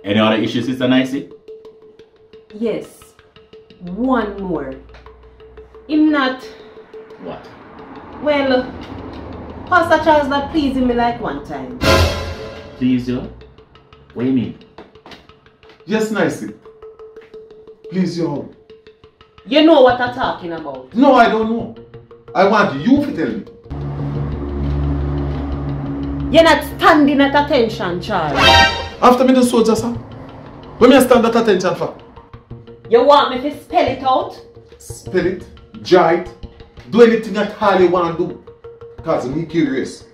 Any other issues, Sister Nicey? Yes. One more. Him not... What? Well, Pastor Charles not pleasing me like one time. Please you? What do you mean? Yes, Nicey. Please you how? You know what I'm talking about. No, I don't know. I want you to tell me. You're not standing at attention, Charles. After me the soldier, sir. When me stand at attention for? You want me to spell it out? Spell it, draw it, do anything at all you want to do. Because I'm curious.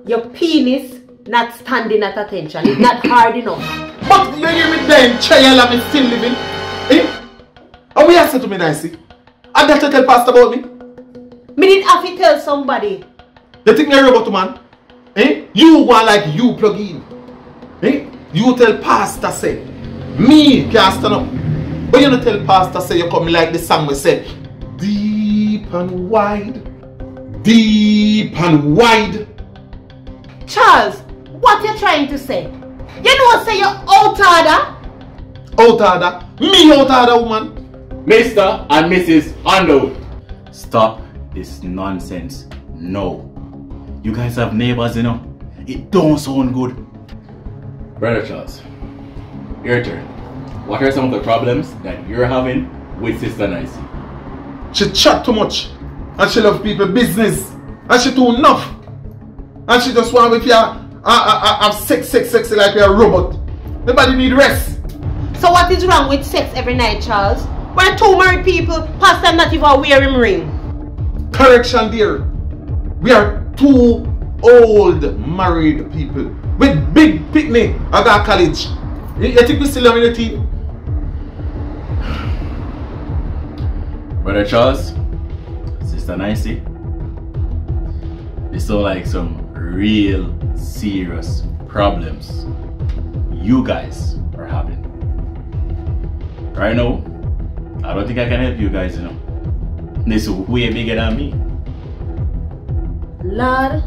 Your penis not standing at attention. It's not hard enough. But you hear me dying, child, and me still living. Eh? And we answer to me nicely. And that you tell Pastor about me? Me didn't have to tell somebody. You think me a robot man? Eh? You go like you plug in. Eh? You tell Pastor say, me can't stand up. But you don't tell Pastor say you come like the song we say, deep and wide, deep and wide. Charles, what you trying to say? You know say you're out order? Out order? Me out order, woman? Mr. and Mrs. Underwood, stop this nonsense. No. You guys have neighbors, you know. It don't sound good. Brother Charles, your turn. What are some of the problems that you're having with Sister Nicey? She chat too much. And she love people business. And she too enough. And she just want with you have sex like you're a robot. Nobody need rest. So what is wrong with sex every night, Charles? We're two married people, Pastor not even wearing ring. Correction dear. We are two old married people with big picnic at our college. You think we still have in the team? Brother Charles, Sister Nicey, this sound like some real serious problems you guys are having. Right now, I don't think I can help you guys, you know. This is way bigger than me. Lord,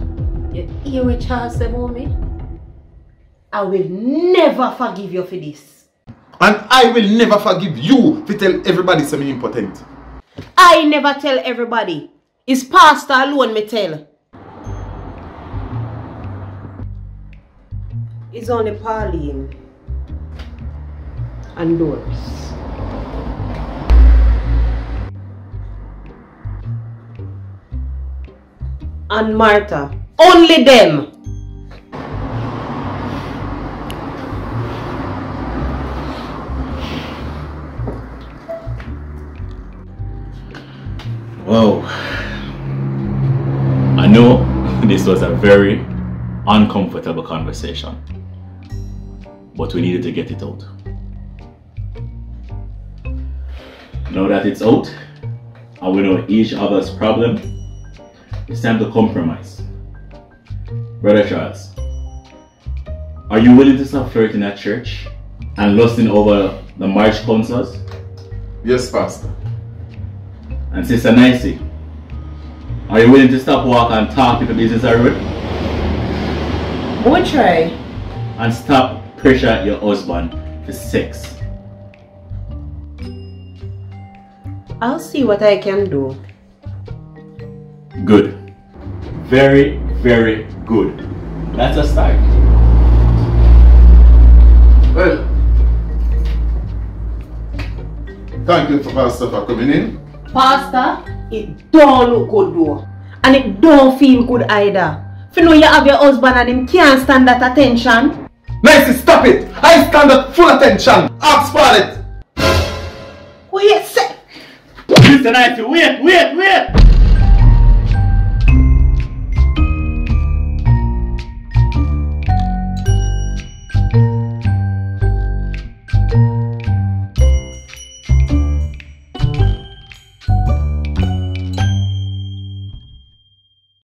you hear what Charles said about me? I will never forgive you for this. And I will never forgive you to tell everybody something important. I never tell everybody. It's Pastor alone me tell. It's only Pauline and Doris. And Martha. Only them. Whoa. I know this was a very uncomfortable conversation, but we needed to get it out. Now that it's out, and we know each other's problem, it's time to compromise. Brother Charles, are you willing to stop flirting at church and lusting over the marriage counselors? Yes, Pastor. And Sister Nicey, are you willing to stop walk and talk with the business road? We'll try. And stop pressure your husband for sex? I'll see what I can do. Good. Very, very good. That's a start. Well, thank you, Pastor, for coming in. Pastor, it don't look good though. And it don't feel good either. If you know you have your husband and him can't stand that attention. Nicey, stop it! I stand at full attention. Ask for it. Wait, say. Sister Nicey, wait!